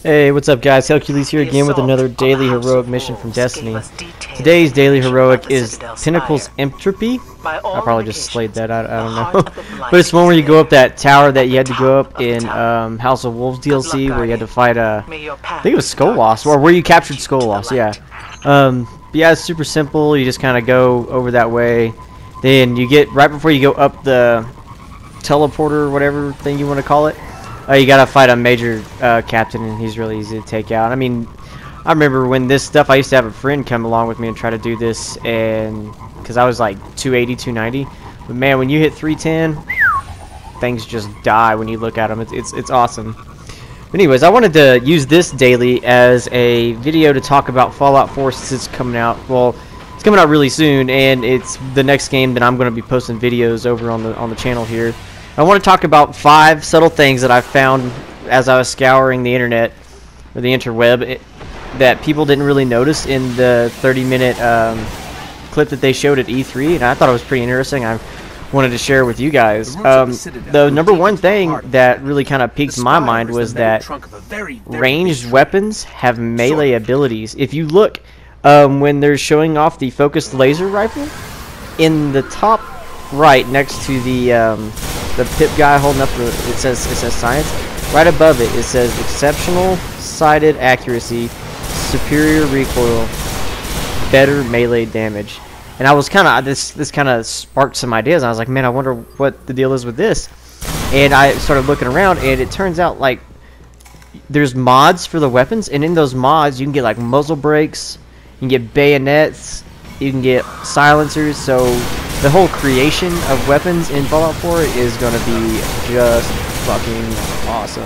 Hey, what's up guys? Halecules here again with another daily heroic mission from Destiny. Today's daily heroic is Pinnacle's Entropy. I probably just slayed that, I don't know. But it's one where you go up that tower that you had to go up in House of Wolves DLC where you had to fight I think it was Skolos, or where you captured Skolos, yeah. But yeah, it's super simple. You just kind of go over that way. Then you get, right before you go up the teleporter, whatever thing you want to call it, you gotta fight a major captain, and he's really easy to take out. I mean, I remember when this stuff, I used to have a friend come along with me and try to do this, and because I was like 280, 290. But man, when you hit 310, things just die when you look at them. It's awesome. But anyways, I wanted to use this daily as a video to talk about Fallout 4 since it's coming out. Well, it's coming out really soon, and it's the next game that I'm going to be posting videos over on the channel here. I want to talk about 5 subtle things that I found as I was scouring the internet, or the interweb, that people didn't really notice in the 30-minute clip that they showed at E3, and I thought it was pretty interesting. I wanted to share with you guys. The number one thing that really kind of piqued my mind was that ranged weapons have melee abilities. If you look, when they're showing off the focused laser rifle, in the top right next to the pip guy holding up it says science. Right above it, it says exceptional sighted accuracy, superior recoil, better melee damage. And I was kind of this kind of sparked some ideas. I was like, man, I wonder what the deal is with this. And I started looking around, and it turns out like there's mods for the weapons, and in those mods you can get like muzzle brakes, you can get bayonets, you can get silencers. So the whole creation of weapons in Fallout 4 is going to be just fucking awesome.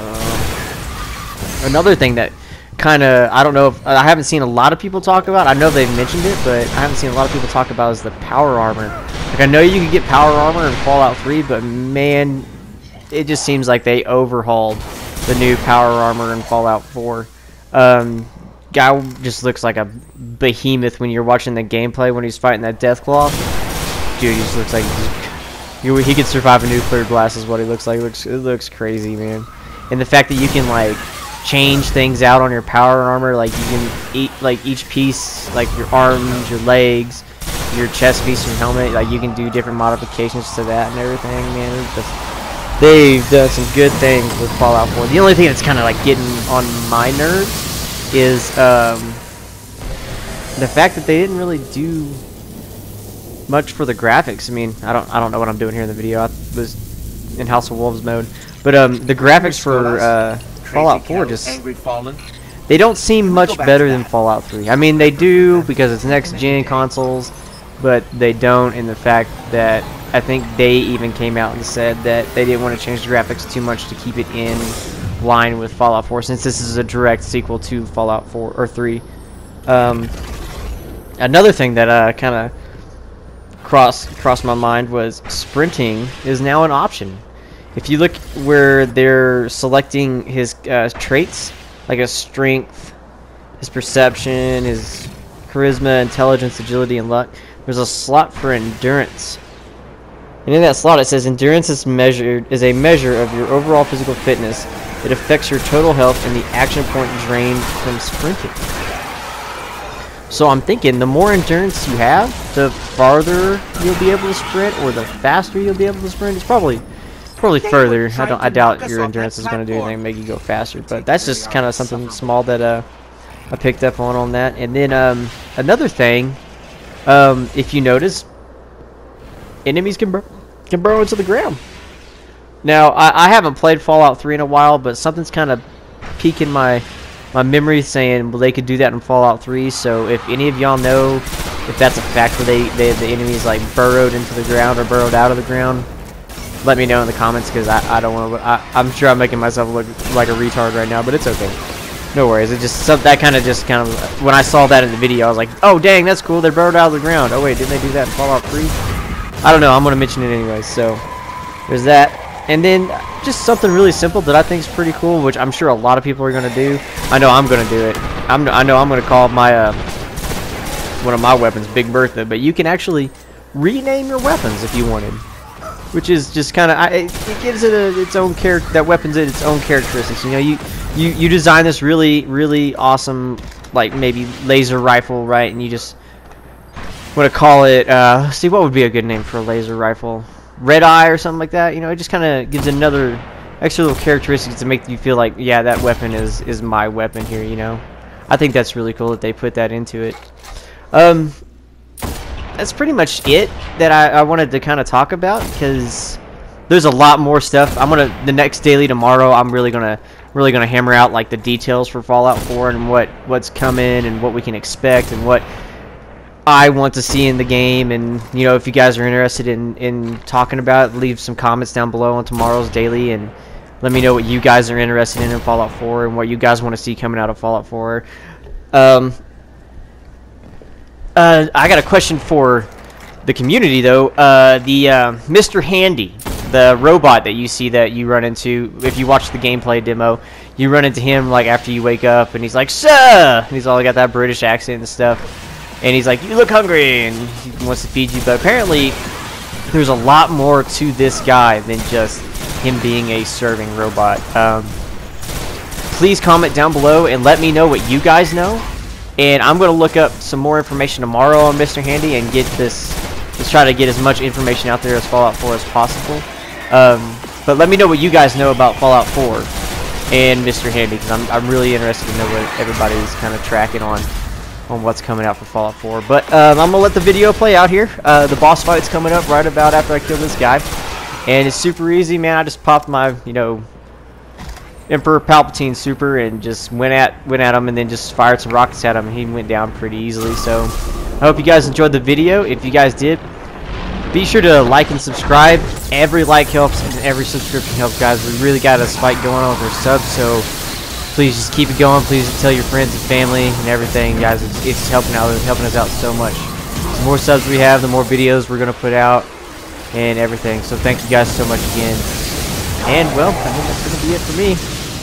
Another thing that kind of, I don't know if, I haven't seen a lot of people talk about, I know they've mentioned it, but I haven't seen a lot of people talk about, is the power armor. Like, I know you can get power armor in Fallout 3, but man, it just seems like they overhauled the new power armor in Fallout 4. Guy just looks like a behemoth when you're watching the gameplay when he's fighting that Deathclaw. Dude, he just looks like he could survive a nuclear blast is what he looks like. It looks crazy, man. And the fact that you can like change things out on your power armor, like you can eat like each piece, like your arms, your legs, your chest piece, your helmet, like you can do different modifications to that and everything, man. They've done some good things with Fallout 4. The only thing that's kind of like getting on my nerves is the fact that they didn't really do much for the graphics. I mean, I don't know what I'm doing here in the video. I was in House of Wolves mode, but the graphics for Fallout 4 just, they don't seem much better than Fallout 3. I mean, they do because it's next gen consoles, but they don't in the fact that I think they even came out and said that they didn't want to change the graphics too much to keep it in line with Fallout 4, since this is a direct sequel to Fallout 4 or 3. Another thing that kind of crossed my mind was sprinting is now an option. If you look where they're selecting his traits, like his strength, his perception, his charisma, intelligence, agility, and luck, there's a slot for endurance. And in that slot it says endurance is a measure of your overall physical fitness. It affects your total health and the action point drained from sprinting. So I'm thinking the more endurance you have, the farther you'll be able to sprint, or the faster you'll be able to sprint. It's probably further. I doubt your endurance is going to do anything to make you go faster, but that's just kind of something small that I picked up on that. And then another thing, if you notice, enemies can burrow into the ground. Now I haven't played Fallout 3 in a while, but something's kind of piquing my memory saying, well, they could do that in Fallout 3. So if any of y'all know if that's a fact where the enemies like burrowed into the ground or burrowed out of the ground, let me know in the comments, because I don't want to. I'm sure I'm making myself look like a retard right now, but it's okay. No worries. It just that kind of when I saw that in the video, I was like, oh dang, that's cool. They burrowed out of the ground. Oh wait, didn't they do that in Fallout 3? I don't know. I'm gonna mention it anyways. So there's that. And then just something really simple that I think is pretty cool, which I'm sure a lot of people are gonna do. I know I'm gonna do it. I know I'm gonna call my one of my weapons Big Bertha, but you can actually rename your weapons if you wanted. which is just kind of it gives it its own character. That weapon's its own characteristics. You know, you design this really awesome, like, maybe laser rifle, right? And you just want to call it, see, what would be a good name for a laser rifle? Red Eye or something like that. You know, it just kind of gives another extra little characteristics to make you feel like, yeah, that weapon is my weapon here, you know. I think that's really cool that they put that into it. That's pretty much it that I wanted to kind of talk about, because there's a lot more stuff. The next daily tomorrow, I'm really gonna hammer out like the details for Fallout 4 and what's coming and what we can expect and what I want to see in the game. And you know, if you guys are interested in talking about it, leave some comments down below on tomorrow's daily and let me know what you guys are interested in Fallout 4 and what you guys want to see coming out of Fallout 4. I got a question for the community though. Mr. Handy, the robot that you see that you run into if you watch the gameplay demo, you run into him like after you wake up, and he's like, "Sir," and he's all got that British accent and stuff, and he's like, "You look hungry," and he wants to feed you. But apparently, there's a lot more to this guy than just him being a serving robot. Please comment down below and let me know what you guys know. And I'm going to look up some more information tomorrow on Mr. Handy and get this. Let's try to get as much information out there as Fallout 4 as possible. But let me know what you guys know about Fallout 4 and Mr. Handy, because I'm really interested to know what everybody's kind of tracking on what's coming out for Fallout 4. But I'm going to let the video play out here. The boss fight's coming up right about after I kill this guy. And it's super easy, man. I just popped my, you know, Emperor Palpatine super and just went at him and then just fired some rockets at him, and he went down pretty easily. So I hope you guys enjoyed the video. If you guys did, be sure to like and subscribe. Every like helps and every subscription helps, guys. We really got a spike going on with our subs, so please just keep it going. Please tell your friends and family and everything, guys. It's helping us out so much. The more subs we have, the more videos we're gonna put out and everything. So thank you guys so much again. And well, I think that's gonna be it for me.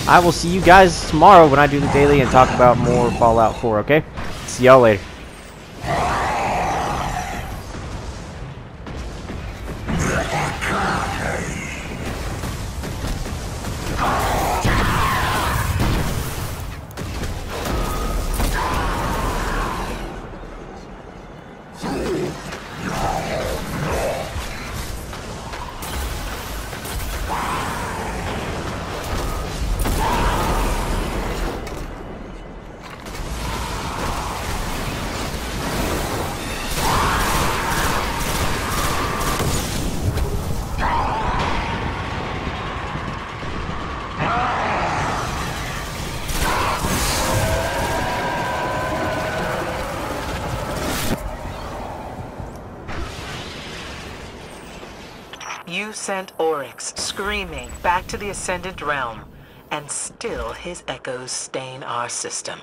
I will see you guys tomorrow when I do the daily and talk about more Fallout 4, okay? See y'all later. You sent Oryx screaming back to the Ascendant Realm, and still his echoes stain our system.